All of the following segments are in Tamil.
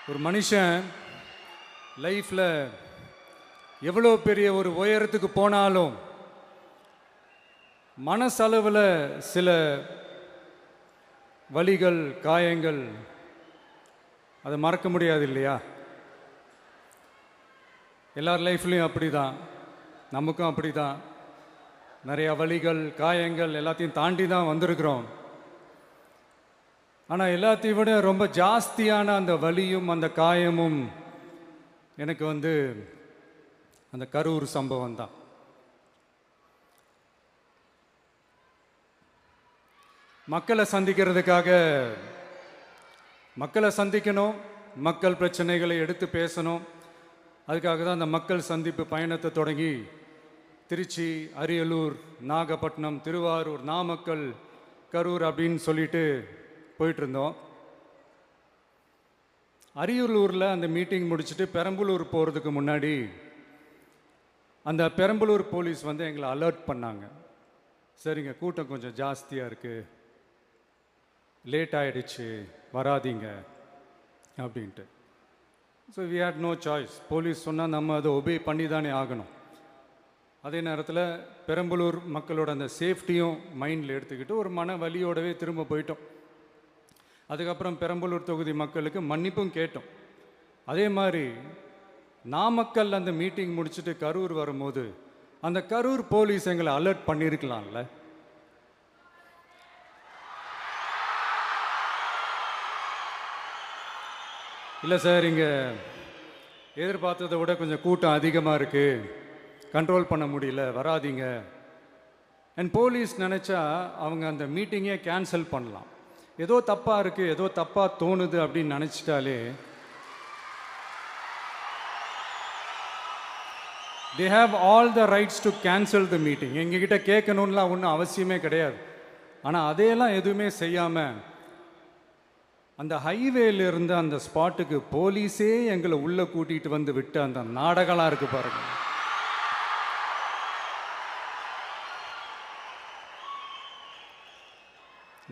ஒரு மனுஷன் லைஃப்பில் எவ்வளோ பெரிய ஒரு உயரத்துக்கு போனாலும் மனசளவில் சில வலிகள் காயங்கள் அதை மறக்க முடியாது இல்லையா? எல்லார் லைஃப்லையும் அப்படி தான், நமக்கும் அப்படி தான். நிறையா வலிகள் காயங்கள் எல்லாத்தையும் தாண்டி தான் வந்திருக்கிறோம். ஆனால் எல்லாத்தையும் விட ரொம்ப ஜாஸ்தியான அந்த வலியும் அந்த காயமும் எனக்கு அந்த கரூர் சம்பவம் தான். மக்களை சந்திக்கணும், மக்கள் பிரச்சனைகளை எடுத்து பேசணும். அதுக்காக தான் அந்த மக்கள் சந்திப்பு பயணத்தை தொடங்கி திருச்சி, அரியலூர், நாகப்பட்டினம், திருவாரூர், நாமக்கல், கரூர் அப்படின்னு சொல்லிட்டு போயிட்டு இருந்தோம். அரியலூரில் அந்த மீட்டிங் முடிச்சுட்டு பெரம்பலூர் போகிறதுக்கு முன்னாடி அந்த பெரம்பலூர் போலீஸ் எங்களை அலர்ட் பண்ணாங்க. சரிங்க, கூட்டம் கொஞ்சம் ஜாஸ்தியாக இருக்குது, லேட் ஆகிடுச்சு, வராதிங்க அப்படின்ட்டு. So we had no choice. Police சொன்னால் நம்ம அதை ஒபே பண்ணி தானே ஆகணும். அதே நேரத்தில் பெரம்பலூர் மக்களோட அந்த சேஃப்டியும் மைண்டில் எடுத்துக்கிட்டு ஒரு மன வலியோடவே திரும்ப போயிட்டோம். அதுக்கப்புறம் பெரம்பலூர் தொகுதி மக்களுக்கு மன்னிப்பும் கேட்டோம். அதே மாதிரி நாமக்கல் அந்த மீட்டிங் முடிச்சுட்டு கரூர் வரும்போது அந்த கரூர் போலீஸ் எங்களை அலர்ட் பண்ணியிருக்கலாம்ல. இல்லை சார், இங்கே எதிர்பார்த்ததை விட கொஞ்சம் கூட்டம் அதிகமாக இருக்குது, கண்ட்ரோல் பண்ண முடியல, வராதிங்க. அண்ட் போலீஸ் நினச்சா அவங்க அந்த மீட்டிங்கே கேன்சல் பண்ணலாம். ஏதோ தப்பாக இருக்குது, ஏதோ தப்பாக தோணுது அப்படின்னு நினச்சிட்டாலே they have all the rights to cancel the meeting. எங்ககிட்ட கேட்கணும்லாம் ஒன்றும் அவசியமே கிடையாது. ஆனால் அதையெல்லாம் எதுவுமே செய்யாமல் அந்த ஹைவேல இருந்த அந்த ஸ்பாட்டுக்கு போலீஸே எங்களை உள்ளே கூட்டிகிட்டு வந்து விட்டு அந்த நாடகம்லாம் இருக்குது பாருங்க.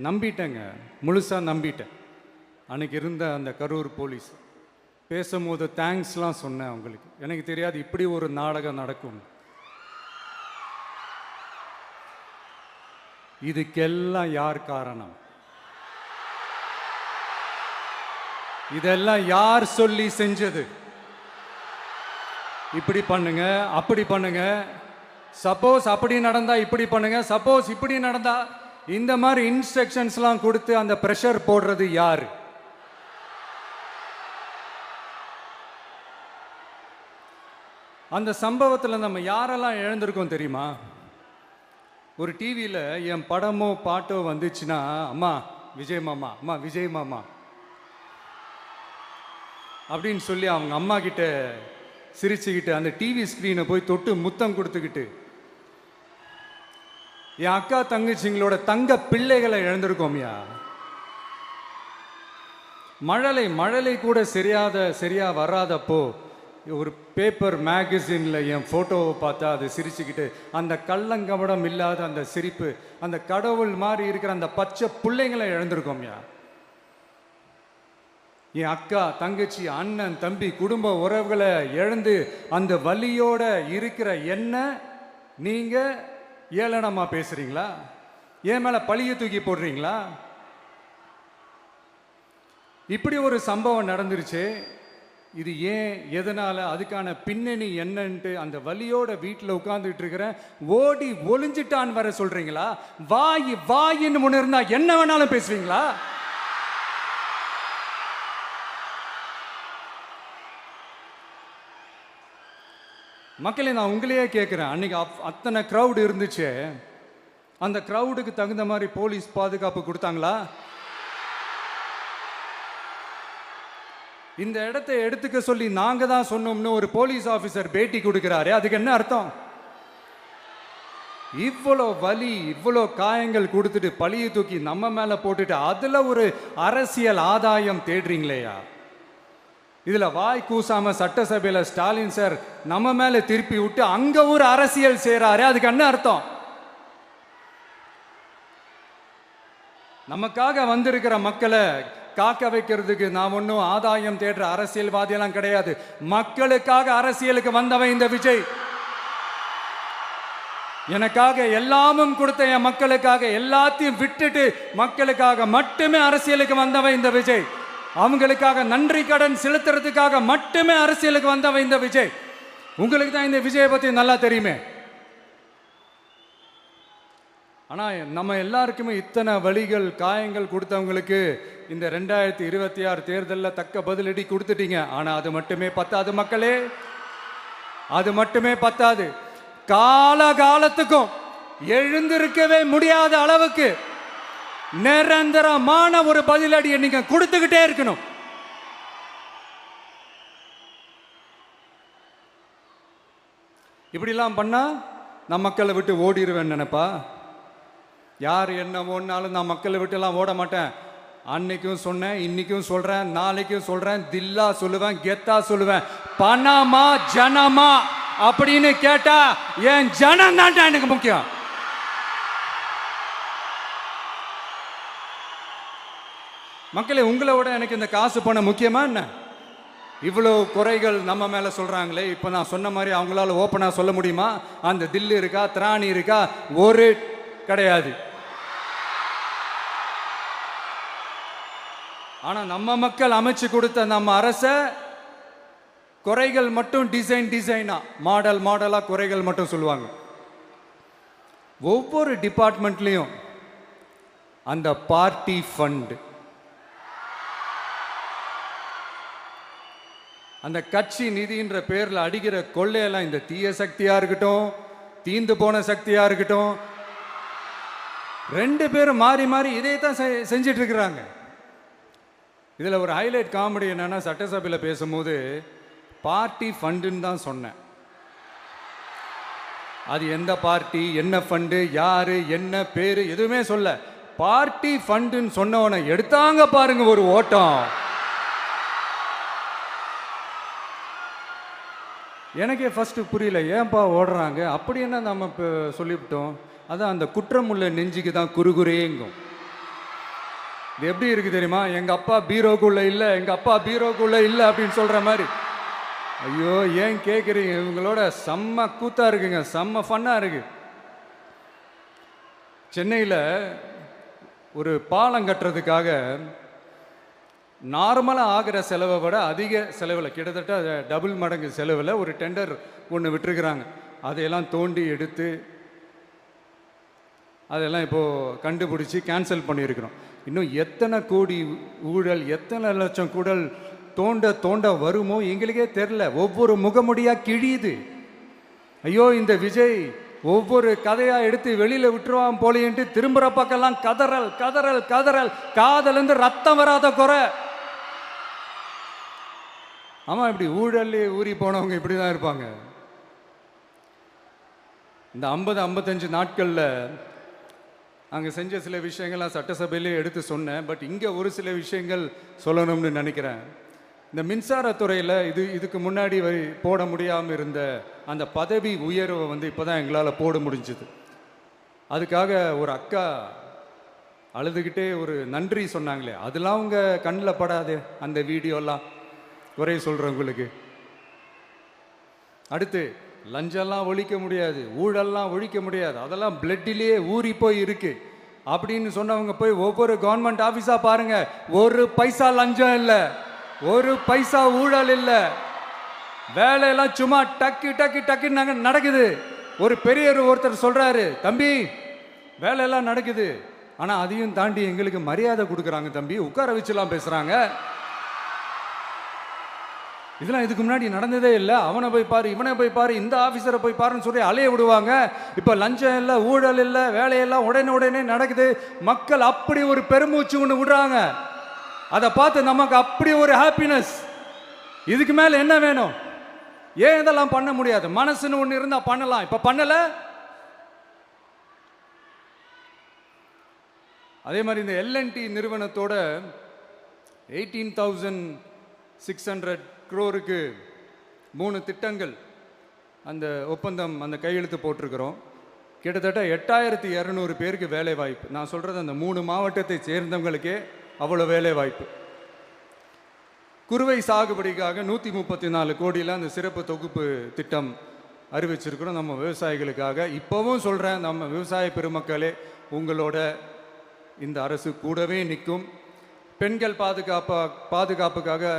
நம்பிட்டேங்க, முழுசாக நம்பிட்டேன். அன்னைக்கு இருந்த அந்த கரூர் போலீஸ் பேசும்போது தேங்க்ஸ்லாம் சொன்னேன் அவங்களுக்கு. எனக்கு தெரியாது இப்படி ஒரு நாடகம் நடக்கும். இதுக்கெல்லாம் யார் காரணம்? இதெல்லாம் யார் சொல்லி செஞ்சது? இப்படி பண்ணுங்க, அப்படி பண்ணுங்க, சப்போஸ் அப்படி நடந்தா இப்படி பண்ணுங்க, சப்போஸ் இப்படி நடந்தா இந்த மாதிரி இன்ஸ்ட்ரக்ஷன்ஸ்லாம் கொடுத்து அந்த ப்ரெஷர் போடுறது யாரு? அந்த சம்பவத்தில் நம்ம யாரெல்லாம் இழந்திருக்கோம் தெரியுமா? ஒரு டிவியில் என் படமோ பாட்டோ வந்துச்சுன்னா, அம்மா விஜய் மாமா, அம்மா விஜய் மாமா அப்படின்னு சொல்லி அவங்க அம்மா கிட்ட சிரிச்சுக்கிட்டு அந்த டிவி ஸ்க்ரீனை போய் தொட்டு முத்தம் கொடுத்துக்கிட்டு என் அக்கா தங்கச்சிங்களோட தங்க பிள்ளைகளை இழந்திருக்கோம்யா. மழலை கூட சரியா வராதப்போ ஒரு பேப்பர் மேகசின்ல என் போட்டோவை பார்த்தா அதை சிரிச்சுக்கிட்டு அந்த கள்ளங்கபடம் இல்லாத அந்த சிரிப்பு, அந்த கடவுள் மாதிரி இருக்கிற அந்த பச்சை பிள்ளைங்களை இழந்திருக்கோம்யா. என் அக்கா தங்கச்சி அண்ணன் தம்பி குடும்ப உறவுகளை இழந்து அந்த வலியோட இருக்கிற என்ன நீங்க ஏளனமா பேசுறீங்களா? என் மேல பழிய தூக்கி போடுறீங்களா? இப்படி ஒரு சம்பவம் நடந்துருச்சு. இது ஏன், எதனால, அதுக்கான பின்னணி என்னன்ட்டு அந்த வலியோட வீட்டில் உட்கார்ந்துட்டு இருக்கிற ஓடி ஒளிஞ்சிட்டான் வர சொல்றீங்களா? வாயின்னு முன்ன இருந்தா என்ன வேணாலும் பேசுவீங்களா? மக்களே, நான் உங்களையே கேட்குறேன், அன்னைக்கு அத்தனை க்ரௌடு இருந்துச்சு, அந்த க்ரௌடுக்கு தகுந்த மாதிரி போலீஸ் பாதுகாப்பு கொடுத்தாங்களா? இந்த இடத்தை எடுத்துக்க சொல்லி நாங்க தான் சொன்னோம்னு ஒரு போலீஸ் ஆஃபீஸர் பேட்டி கொடுக்கிறாரு, அதுக்கு என்ன அர்த்தம்? இவ்வளோ வலி இவ்வளோ காயங்கள் கொடுத்துட்டு பழியை தூக்கி நம்ம மேல போட்டுட்டு அதுல ஒரு அரசியல் ஆதாயம் தேடுறீங்களேயா? இதுல வாய் கூசாம சட்டசபையில ஸ்டாலின் சார் நம்ம மேல திருப்பி விட்டு அங்க ஒரு அரசியல் செய்றாரு, அதுக்கு என்ன அர்த்தம்? நமக்காக வந்திருக்கிற மக்களை காக்க வைக்கிறதுக்கு நான் ஒன்றும் ஆதாயம் தேடுற அரசியல்வாதியெல்லாம் கிடையாது. மக்களுக்காக அரசியலுக்கு வந்தவன் இந்த விஜய். எனக்காக எல்லாமும் கொடுத்த என் மக்களுக்காக எல்லாத்தையும் விட்டுட்டு மக்களுக்காக மட்டுமே அரசியலுக்கு வந்தவன் இந்த விஜய். அவங்களுக்காக நன்றி கடன் செலுத்துறதுக்காக மட்டுமே அரசியலுக்கு வந்தவன் இந்த விஜய். உங்களுக்கு தான் இந்த விஜயை பத்தி நல்லா தெரியுமே. ஆனா நம்ம எல்லாருக்குமே இத்தனை வலிகள் காயங்கள் கொடுத்தவங்களுக்கு இந்த 2026 தேர்தலில் தக்க பதிலடி கொடுத்துட்டீங்க. ஆனா அது மட்டுமே பத்தாது மக்களே, அது மட்டுமே பத்தாது. காலகாலத்துக்கும் எழுந்திருக்கவே முடியாத அளவுக்கு நிரந்தரமான ஒரு பதிலடியை நீங்க கொடுத்துக்கிட்டே இருக்கணும். இப்படிலாம் பண்ணா நான் மக்களை விட்டு ஓடிடுவேன் நினைப்பா? யார் என்ன ஓடினாலும் நான் மக்களை விட்டு எல்லாம் ஓட மாட்டேன். அன்னைக்கும் சொன்னேன், இன்னைக்கும் சொல்றேன், நாளைக்கும் சொல்றேன், தில்லா சொல்லுவேன், கெத்தா சொல்லுவேன். பணமா ஜனமா அப்படின்னு கேட்டா என் ஜனம் தான்டா எனக்கு முக்கியம். மக்களே, உங்களை விட எனக்கு இந்த காசு பணம் முக்கியமா என்ன? இவ்வளோ குறைகள் நம்ம மேல சொல்றாங்களே, இப்ப நான் சொன்ன மாதிரி அவங்களால ஓப்பனா சொல்ல முடியுமா? அந்த தில்லு இருக்கா, திராணி இருக்கா? ஒரு கிடையாது. ஆனா நம்ம மக்கள் அமைச்சு கொடுத்த நம்ம அரச குறைகள் மட்டும் டிசைனா மாடல் மாடலா குறைகள் மட்டும் சொல்லுவாங்க. ஒவ்வொரு டிபார்ட்மெண்ட்லயும் அந்த பார்ட்டி ஃபண்ட், அந்த கட்சி நிதின்ற பேர்ல அடிக்கிற கொள்ளையெல்லாம் இந்த தீய சக்தியா இருக்கட்டும், தீந்து போன சக்தியா இருக்கட்டும், ரெண்டு பேரும் மாறி மாறி இதே தான் செஞ்சிட்டு இருக்கிறாங்க. இதுல ஒரு ஹைலைட் காமெடி என்னன்னா, சட்டசபையில் பேசும்போது பார்ட்டி ஃபண்டுன்னு தான் சொன்னேன். அது எந்த பார்ட்டி, என்ன ஃபண்டு, யாரு, என்ன பேரு எதுவுமே சொல்ல. பார்ட்டி ஃபண்டுன்னு சொன்னவனை எடுத்தாங்க பாருங்க ஒரு ஓட்டம். எனக்கே ஃபர்ஸ்ட் புரியல, ஏன்பா ஓடுறாங்க? அப்படி என்ன நம்ம இப்போ சொல்லிவிட்டோம்? அதான் அந்த குற்றம் உள்ள நெஞ்சுக்கு தான் குறுகுறேங்கும். இது எப்படி இருக்கு தெரியுமா? எங்க அப்பா பீரோக்குள்ள இல்லை, எங்க அப்பா பீரோக்குள்ள இல்லை அப்படின்னு சொல்ற மாதிரி. ஐயோ, ஏன் கேட்குறீங்க? இவங்களோட செம்ம கூத்தா இருக்குங்க, செம்ம ஃபன்னா இருக்கு. சென்னையில் ஒரு பாலம் கட்டுறதுக்காக நார்மலாக ஆகிற செலவை விட அதிக செலவில், கிட்டத்தட்ட டபுள் மடங்கு செலவில் ஒரு டெண்டர் ஒன்று விட்டுருக்குறாங்க. அதையெல்லாம் தோண்டி எடுத்து அதெல்லாம் இப்போது கண்டுபிடிச்சி கேன்சல் பண்ணியிருக்கிறோம். இன்னும் எத்தனை கோடி ஊழல், எத்தனை லட்சம் கூடல் தோண்ட தோண்ட வருமோ எங்களுக்கே தெரில. ஒவ்வொரு முகமுடியாக கிழியுது. ஐயோ, இந்த விஜய் ஒவ்வொரு கதையாக எடுத்து வெளியில் விட்டுருவான் போலேன்ட்டு திரும்புகிற பக்கம்லாம் கதறல் கதறல் கதறல். காதலேருந்து ரத்தம் வராத குறை. ஆமாம், இப்படி ஊழல் ஊறி போனவங்க இப்படி தான் இருப்பாங்க. இந்த 50-55 நாட்களில் அங்கே செஞ்ச சில விஷயங்கள்லாம் சட்டசபையிலே எடுத்து சொன்னேன். பட் இங்கே ஒரு சில விஷயங்கள் சொல்லணும்னு நினைக்கிறேன். இந்த மின்சாரத்துறையில் இதுக்கு முன்னாடி போட முடியாமல் இருந்த அந்த பதவி உயர்வை இப்போ தான் எங்களால் போட முடிஞ்சுது. அதுக்காக ஒரு அக்கா அழுதுகிட்டே ஒரு நன்றி சொன்னாங்களே, அதெல்லாம் அவங்க கண்ணில் படாது அந்த வீடியோலாம், குறை சொல்கிறவங்களுக்கு. அடுத்து லஞ்சம்லாம் ஒழிக்க முடியாது, ஊழல்லாம் ஒழிக்க முடியாது, அதெல்லாம் பிளட்டிலேயே ஊறி போய் இருக்கு அப்படின்னு சொன்னவங்க போய் ஒவ்வொரு கவர்மெண்ட் ஆஃபீஸா பாருங்க. ஒரு பைசா லஞ்சம் இல்லை, ஒரு பைசா ஊழல் இல்லை. வேலையெல்லாம் சும்மா டக்கு டக்கு டக்குன்னு நடக்குது. ஒரு பெரியவர் ஒருத்தர் சொல்றாரு, தம்பி வேலையெல்லாம் நடக்குது, ஆனா அதையும் தாண்டி எங்களுக்கு மரியாதை கொடுக்குறாங்க தம்பி, உட்கார வச்சுலாம் பேசுறாங்க. இதெல்லாம் இதுக்கு முன்னாடி நடந்ததே இல்லை. அவனை போய் பாரு, இவனை போய் பாரு, இந்த ஆஃபீஸரை போய் பாருன்னு சொல்லி அலைய விடுவாங்க. இப்போ லஞ்சம் இல்லை, ஊழல் இல்லை, வேலையெல்லாம் உடனே நடக்குது. மக்கள் அப்படி ஒரு பெருமூச்சு ஒன்று விடுறாங்க. அதை பார்த்து நமக்கு அப்படி ஒரு ஹாப்பினஸ். இதுக்கு மேலே என்ன வேணும்? ஏன் இதெல்லாம் பண்ண முடியாது? மனசுன்னு ஒன்று இருந்தால் பண்ணலாம். இப்போ பண்ணலை. அதே மாதிரி இந்த L&T நிறுவனத்தோட 18,600 crore 3 திட்டங்கள் அந்த ஒப்பந்தம், அந்த கையெழுத்து போட்டிருக்கிறோம். கிட்டத்தட்ட 8,200 பேருக்கு வேலை வாய்ப்பு. நான் சொல்கிறது அந்த 3 மாவட்டத்தை சேர்ந்தவங்களுக்கே அவ்வளோ வேலை வாய்ப்பு. குறுவை சாகுபடிக்காக 134 கோடியில் அந்த சிறப்பு தொகுப்பு திட்டம் அறிவிச்சிருக்கிறோம் நம்ம விவசாயிகளுக்காக. இப்போவும் சொல்கிறேன், நம்ம விவசாய பெருமக்களே, உங்களோட இந்த அரசு கூடவே நிற்கும். பெண்கள் பாதுகாப்புக்காக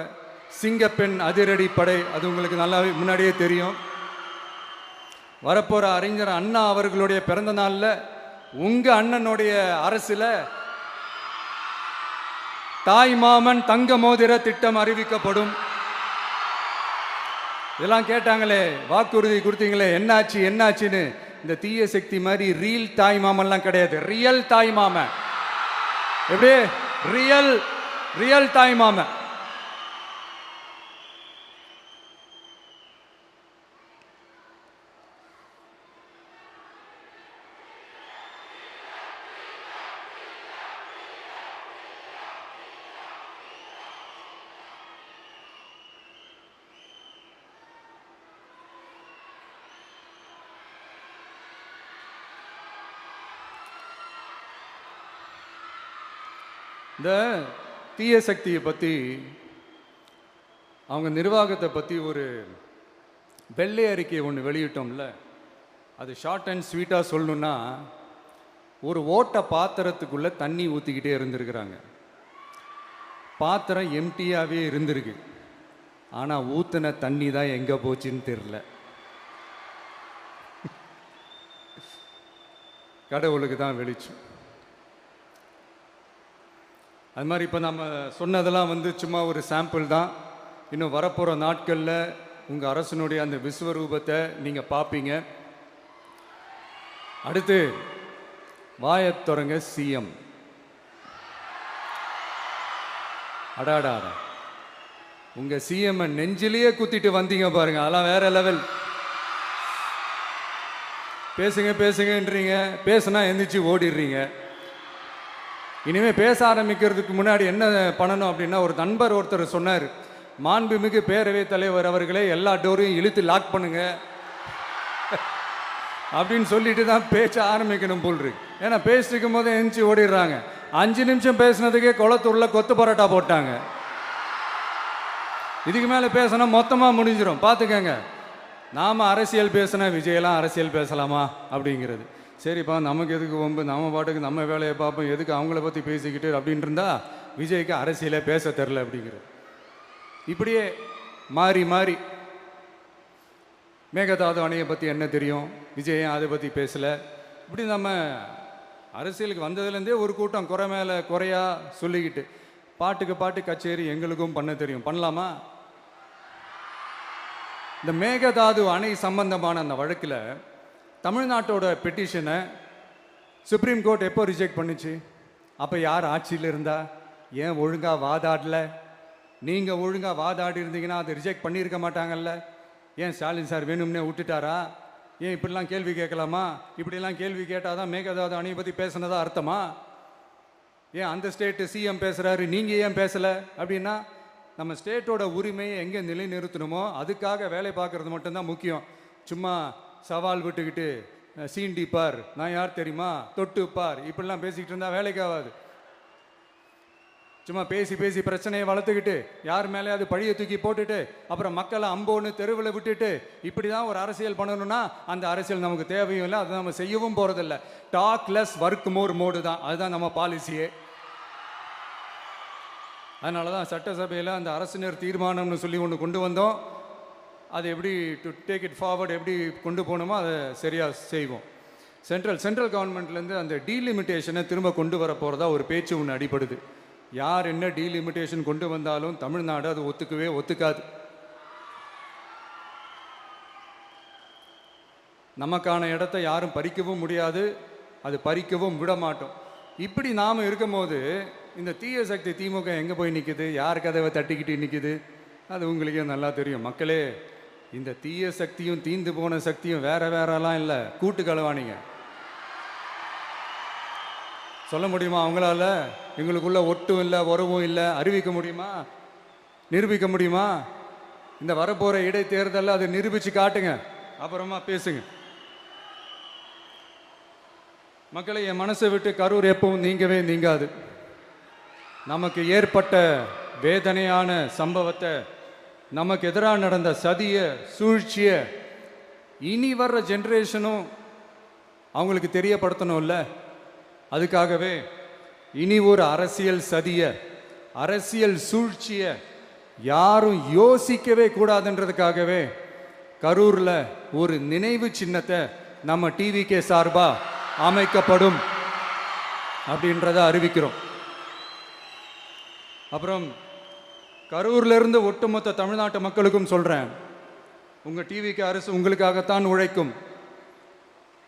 சிங்கப்பெண் அதிரடி படை, அது உங்களுக்கு நல்லா முன்னாடியே தெரியும். வரப்போகிற அறிஞர் அண்ணா அவர்களுடைய பிறந்த நாளில் உங்கள் அண்ணனுடைய அரசில் தாய் மாமன் தங்க மோதிர திட்டம் அறிவிக்கப்படும். இதெல்லாம் கேட்டாங்களே, வாக்குறுதி கொடுத்தீங்களே, என்னாச்சு என்னாச்சுன்னு. இந்த தீய சக்தி மாதிரி ரீல் தாய் மாமன்லாம் கிடையாது, ரியல் தாய் மாமன். எப்படி ரியல் தாய் மாமன். இந்த தீய சக்தியை பற்றி, அவங்க நிர்வாகத்தை பற்றி ஒரு வெள்ளை அறிக்கை ஒன்று வெளியிட்டோம்ல, அது ஷார்ட் அண்ட் ஸ்வீட்டாக சொல்லணுன்னா, ஒரு ஓட்ட பாத்திரத்துக்குள்ளே தண்ணி ஊற்றிக்கிட்டே இருந்திருக்கிறாங்க. பாத்திரம் எம்டியாகவே இருந்திருக்கு, ஆனால் ஊற்றின தண்ணி தான் எங்கே போச்சுன்னு தெரில. கடவுளுக்கு தான் வெளிச்சம். அது மாதிரி இப்போ நம்ம சொன்னதெல்லாம் சும்மா ஒரு சாம்பிள் தான். இன்னும் வரப்போகிற நாட்களில் உங்கள் அரசனுடைய அந்த விஸ்வரூபத்தை நீங்கள் பார்ப்பீங்க. அடுத்து வாயத்தொடங்க சிஎம். அடாடா, உங்கள் சிஎம்ஐ நெஞ்சிலேயே குத்திட்டு வந்தீங்க பாருங்க, அதெல்லாம் வேற லெவல். பேசுங்கன்றீங்க, பேசுனா எந்திரிச்சு ஓடிடுறீங்க. இனிமேல் பேச ஆரம்பிக்கிறதுக்கு முன்னாடி என்ன பண்ணணும் அப்படின்னா, ஒரு நண்பர் ஒருத்தர் சொன்னார், மாண்புமிகு பேரவைத் தலைவர் அவர்களே, எல்லா டோரையும் இழுத்து லாக் பண்ணுங்க அப்படின்னு சொல்லிட்டு தான் பேச்ச ஆரம்பிக்கணும் போல் இருக்கு. ஏன்னா பேசிட்டு இருக்கும் போதே எந்திரிச்சு ஓடிடுறாங்க. 5 நிமிஷம் பேசினதுக்கே குளத்தூர்ல கொத்து பரோட்டா போட்டாங்க. இதுக்கு மேலே பேசினா மொத்தமாக முடிஞ்சிடும், பார்த்துக்கங்க. நாம் அரசியல் பேசினா விஜயெல்லாம் அரசியல் பேசலாமா அப்படிங்கிறது. சரிப்பா, நமக்கு எதுக்கு வம்பு, நம்ம பாட்டுக்கு நம்ம வேலையை பார்ப்போம், எதுக்கு அவங்கள பற்றி பேசிக்கிட்டு அப்படின்னு இருந்தால் விஜய்க்கு அரசியலே பேச தெரில அப்படிங்கிறது. இப்படியே மாறி மாறி மேகதாது அணையை பற்றி என்ன தெரியும், விஜய் அதை பற்றி பேசலை. இப்படி நம்ம அரசியலுக்கு வந்ததுலேருந்தே ஒரு கூட்டம் குறை மேலே குறையா சொல்லிக்கிட்டு, பாட்டுக்கு பாட்டு கச்சேரி எங்களுக்கும் பண்ண தெரியும், பண்ணலாமா? இந்த மேகதாது அணை சம்பந்தமான அந்த வழக்கில் தமிழ்நாட்டோட பெட்டிஷனை சுப்ரீம் கோர்ட் எப்போ ரிஜெக்ட் பண்ணுச்சு? அப்போ யார் ஆட்சியில் இருந்தா? ஏன் ஒழுங்காக வாதாடல? நீங்கள் ஒழுங்காக வாதாடி இருந்தீங்கன்னா அதை ரிஜெக்ட் பண்ணியிருக்க மாட்டாங்கல்ல. ஏன் ஸ்டாலின் சார் வேணும்னே விட்டுட்டாரா? ஏன் இப்படிலாம் கேள்வி கேட்கலாமா? இப்படிலாம் கேள்வி கேட்டால் தான் மேகதாது அணையை பற்றி பேசுனதா அர்த்தமா? ஏன் அந்த ஸ்டேட்டு சிஎம் பேசுகிறாரு, நீங்கள் ஏன் பேசலை அப்படின்னா, நம்ம ஸ்டேட்டோட உரிமையை எங்கே நிலைநிறுத்தணுமோ அதுக்காக வேலை பார்க்குறது மட்டும்தான் முக்கியம். சும்மா சவால் விட்டுக்கிட்டு சீண்டி பார், நான் யார் தெரியுமா, தொட்டு பார், இப்படிலாம் பேசிக்கிட்டு இருந்தால் வேலைக்கு ஆகாது. சும்மா பேசி பேசி பிரச்சனையை வளர்த்துக்கிட்டு யார் மேலேயாவது பழியை தூக்கி போட்டுட்டு அப்புறம் மக்களை அம்போன்னு தெருவில் விட்டுட்டு இப்படி தான் ஒரு அரசியல் பண்ணணும்னா அந்த அரசியல் நமக்கு தேவையும் இல்லை, அதை நம்ம செய்யவும் போகிறதில்ல. Talk less work more mode தான், அதுதான் நம்ம பாலிசியே. அதனால தான் சட்டசபையில் அந்த அரசினர் தீர்மானம்னு சொல்லி ஒன்று கொண்டு வந்தோம். அது எப்படி டு டேக் இட் ஃபார்வர்ட், எப்படி கொண்டு போகணுமோ அதை சரியாக செய்வோம். சென்ட்ரல் கவர்மெண்ட்லேருந்து அந்த டீலிமிட்டேஷனை திரும்ப கொண்டு வர போகிறதா ஒரு பேச்சு ஒன்று அடிபடுது. யார் என்ன டீலிமிட்டேஷன் கொண்டு வந்தாலும் தமிழ்நாடு அது ஒத்துக்காது. நமக்கான இடத்த யாரும் பறிக்கவும் முடியாது, அது பறிக்கவும் விட மாட்டோம். இப்படி நாம் இருக்கும்போது இந்த தீய சக்தி திமுக எங்கே போய் நிற்குது, யார் கதவை தட்டிக்கிட்டு நிற்குது, அது உங்களுக்கே நல்லா தெரியும். மக்களே, இந்த தீய சக்தியும் தீந்து போன சக்தியும் வேறலாம் இல்லை, கூட்டு களவாணிங்க. சொல்ல முடியுமா அவங்களால? எங்களுக்குள்ள ஒட்டும் இல்லை, உறவும் இல்லை, அறிவிக்க முடியுமா, நிரூபிக்க முடியுமா? இந்த வரப்போகிற இடைத்தேர்தலில் அதை நிரூபித்து காட்டுங்க, அப்புறமா பேசுங்க. மக்களை, என் மனசை விட்டு கரூர் எப்பவும் நீங்கவே நீங்காது. நமக்கு ஏற்பட்ட வேதனையான சம்பவத்தை, நமக்கு எதிராக நடந்த சதிய சூழ்ச்சிய இனி வர்ற ஜென்ரேஷனும் அவங்களுக்கு தெரியப்படுத்தணும்ல. அதுக்காகவே இனி ஒரு அரசியல் சதிய, அரசியல் சூழ்ச்சிய யாரும் யோசிக்கவே கூடாதுன்றதுக்காகவே கரூர்ல ஒரு நினைவு சின்னத்தை நம்ம டிவிகே சார்பா அமைக்கப்படும் அப்படின்றத அறிவிக்கிறோம். அப்புறம் கரூர்ல இருந்து ஒட்டுமொத்த தமிழ்நாட்டு மக்களுக்கும் சொல்றேன், உங்க டிவிகே அரசு உங்களுக்காகத்தான் உழைக்கும்.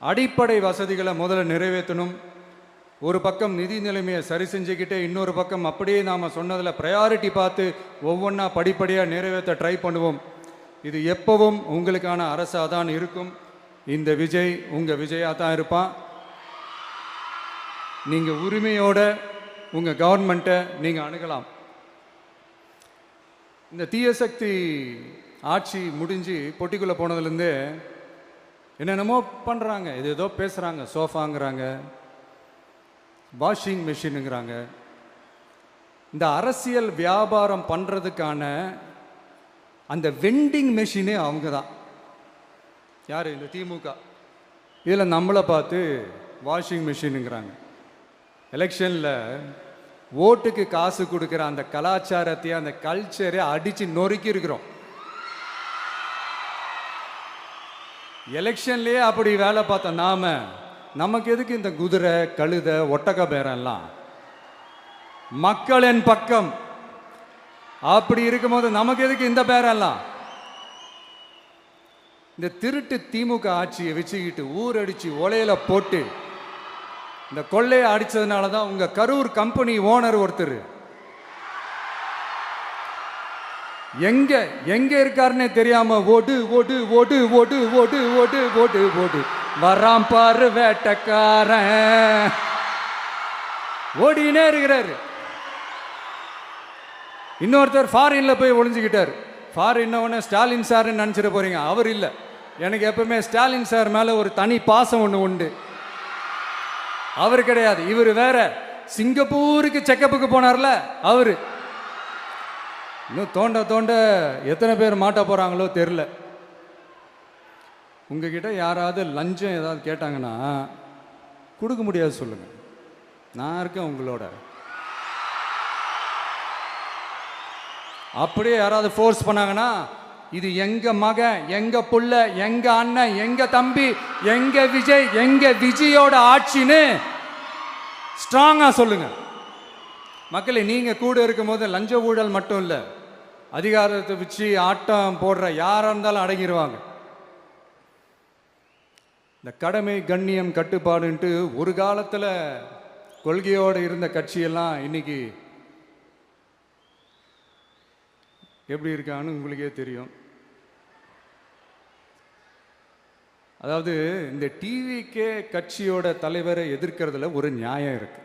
அடிப்படை வசதிகளை முதல்ல நிறைவேற்றணும். ஒரு பக்கம் நிதி நிலைமையை சரி செஞ்சுக்கிட்டே, இன்னொரு பக்கம் அப்படியே நாம் சொன்னதில் ப்ரையாரிட்டி பார்த்து ஒவ்வொன்றா படிப்படியாக நிறைவேற்ற ட்ரை பண்ணுவோம். இது எப்பவும் உங்களுக்கான அரசாக தான் இருக்கும். இந்த விஜய் உங்கள் விஜயாக தான் இருப்பான். நீங்கள் உரிமையோட உங்கள் கவர்மெண்ட்டை நீங்கள் அணுகலாம். இந்த தீய சக்தி ஆட்சி முடிஞ்சு பொட்டிக்குள்ளே போனதுலேருந்து என்னென்னமோ பண்ணுறாங்க, இது ஏதோ பேசுகிறாங்க, சோஃபாங்கிறாங்க, வாஷிங் மிஷினுங்கிறாங்க. இந்த அரசியல் வியாபாரம் பண்ணுறதுக்கான அந்த வெண்டிங் மெஷினே அவங்க தான். யார்? இந்த திமுக. இதில் நம்மளை பார்த்து வாஷிங் மிஷினுங்கிறாங்க. எலெக்ஷனில் ஓட்டுக்கு காசு கொடுக்குற அந்த கலாச்சாரத்தையே, அந்த கல்ச்சரை அடித்து நொறுக்கி இருக்கிறோம். எலெக்ஷன்லேயே அப்படி வேலை பார்த்த நமக்கு எதுக்கு இந்த குதிரை, கழுதை, ஒட்டக பேரெல்லாம்? மக்களின் பக்கம் அப்படி இருக்கும்போது நமக்கு எதுக்கு இந்த பேரெல்லாம்? இந்த திருட்டு திமுக ஆட்சியை வச்சுக்கிட்டு ஊரடிச்சு ஒலையில போட்டு இந்த கொள்ளையை அடிச்சதுனால தான் உங்க கரூர் கம்பெனி ஓனர் ஒருத்தர் எங்க எங்க இருக்காருன்னே தெரியாம ஓடு ஓடு ஓடு ஓடு ஓடு ஓடு ஓடு ஓடு வராம் பாரு வேட்டக்காரன் ஓடினே இருக்கிறாரு. இன்னொருத்தர் ஃபாரின்ல போய் ஒளிஞ்சுக்கிட்டார். ஃபாரின் ஸ்டாலின் சார் நினைச்சிட போறீங்க, அவர் இல்லை. எனக்கு எப்பவுமே ஸ்டாலின் சார் மேல ஒரு தனி பாசம் ஒன்று உண்டு. அவர் கிடையாது, இவர் வேற. சிங்கப்பூருக்கு செக்கப்புக்கு போனார்ல அவரு. இன்னும் தோண்ட தோண்ட எத்தனை பேர் மாட்ட போறாங்களோ தெரியல. உங்ககிட்ட யாராவது லஞ்சம் ஏதாவது கேட்டாங்கன்னா கொடுக்க முடியாது சொல்லுங்க, நான் இருக்கேன் உங்களோட. அப்படியே யாராவது ஃபோர்ஸ் பண்ணாங்கன்னா இது எங்க மகன், எங்க புள்ள, எங்க அண்ணன், எங்க தம்பி, எங்க விஜய், எங்க விஜயோட ஆட்சின்னு ஸ்ட்ராங்கா சொல்லுங்க. மக்களை நீங்க கூட இருக்கும் போது லஞ்ச ஊழல் மட்டும் இல்லை, அதிகாரத்தை வச்சு ஆட்டம் போடுற யாரா இருந்தாலும் அடங்கிடுவாங்க. இந்த கடமை, கண்ணியம், கட்டுப்பாடுன்ட்டு ஒரு காலத்தில் கொள்கையோடு இருந்த கட்சியெல்லாம் இன்னைக்கு எப்படி இருக்கான்னு உங்களுக்கே தெரியும். அதாவது இந்த டிவிகே கட்சியோட தலைவரை எதிர்க்கிறதுல ஒரு நியாயம் இருக்கு.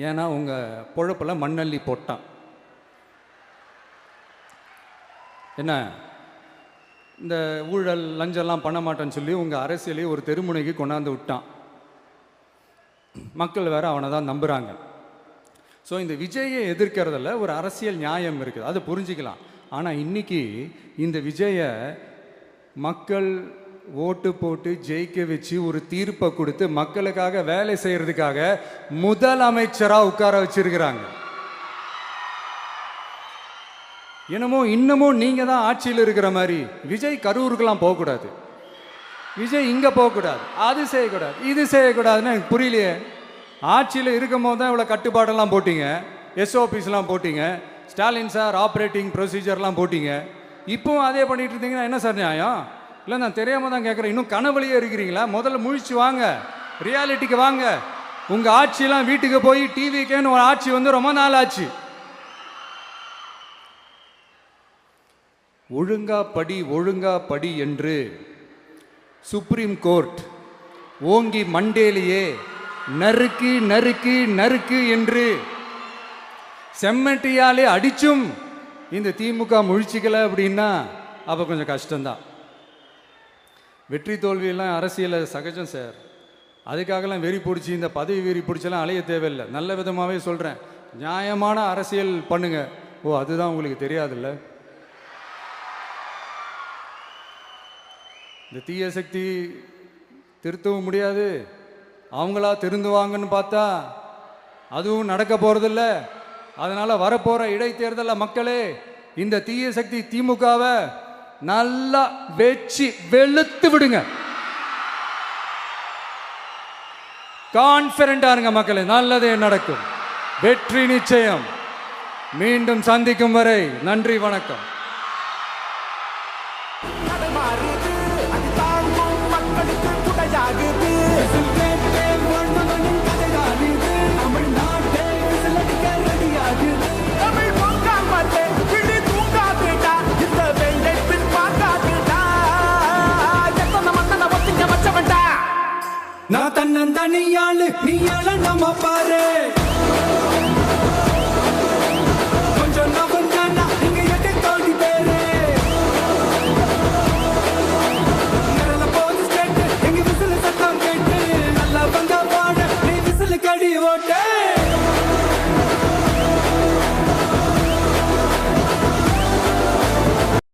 ஏன்னா உங்க பொழப்புல மண்ணள்ளி போட்டான். என்ன இந்த ஊழல் லஞ்சம்லாம் பண்ண மாட்டேன்னு சொல்லி உங்க அரசியலையே ஒரு தெருமுனைக்கு கொண்டாந்து விட்டான். மக்கள் வேற அவனை தான் நம்புறாங்க. ஸோ இந்த விஜயை எதிர்க்கிறதுல ஒரு அரசியல் நியாயம் இருக்குது, அதை புரிஞ்சிக்கலாம். ஆனால் இன்னைக்கு இந்த விஜயை மக்கள் ஓட்டு போட்டு ஜெயிக்க வச்சு ஒரு தீர்ப்பை கொடுத்து மக்களுக்காக வேலை செய்யறதுக்காக முதலமைச்சராக உட்கார வச்சிருக்கிறாங்க. என்னமோ இன்னமும் நீங்க தான் ஆட்சியில் இருக்கிற மாதிரி விஜய் கரூருக்கெல்லாம் போகக்கூடாது, விஜய் இங்க போகக்கூடாது, அது செய்யக்கூடாது, இது செய்யக்கூடாதுன்னு எனக்கு புரியலையே. ஆட்சியில் இருக்கும் போது தான் இவ்வளோ கட்டுப்பாடெல்லாம் போட்டீங்க, எஸ்ஓபிஸ்லாம் போட்டீங்க, ஸ்டாலின் சார் ஆப்ரேட்டிங் ப்ரொசீஜர்லாம் போட்டீங்க. இப்போவும் அதே பண்ணிட்டு இருந்தீங்கன்னா என்ன சார் நியாயம்? இல்லை, நான் தெரியாமல் தான் கேட்குறேன். இன்னும் கனவுலையே இருக்கிறீங்களா? முதல்ல முழிச்சு வாங்க, ரியாலிட்டிக்கு வாங்க. உங்கள் ஆட்சியெல்லாம் வீட்டுக்கு போய் டிவிக்கேன்னு ஒரு ஆட்சி வந்து ரொம்ப நாள் ஆச்சு. ஒழுங்கா படி என்று சுப்ரீம் கோர்ட் ஓங்கி மண்டேலியே நறுக்கு நறுக்கு நறுக்கு என்று செம்மட்டியாலே அடிச்சும் இந்த திமுக முழிச்சிக்கல அப்படின்னா அப்போ கொஞ்சம் கஷ்டம்தான். வெற்றி தோல்வியெல்லாம் அரசியல் சகஜம் சார். அதுக்காகலாம் வெறி பிடிச்சி இந்த பதவி வெறி பிடிச்செல்லாம் அலைய தேவையில்லை. நல்ல விதமாகவே சொல்கிறேன், நியாயமான அரசியல் பண்ணுங்க. ஓ, அதுதான் உங்களுக்கு தெரியாதுல்ல. இந்த தீய சக்தி திருத்தவும் முடியாது, அவங்களா திருந்துவாங்கன்னு பார்த்தா அதுவும் நடக்க போறதில்ல. அதனால வரப்போற இடைத்தேர்தலில் மக்களே இந்த தீய சக்தி திமுகவை நல்லா வெச்சு வெளுத்து விடுங்க. கான்பிடண்டா இருங்க மக்களே, நல்லதே நடக்கும், வெற்றி நிச்சயம். மீண்டும் சந்திக்கும் வரை நன்றி, வணக்கம். நான் தன்னந்தனியாளு, நீ நம்ம பாரு.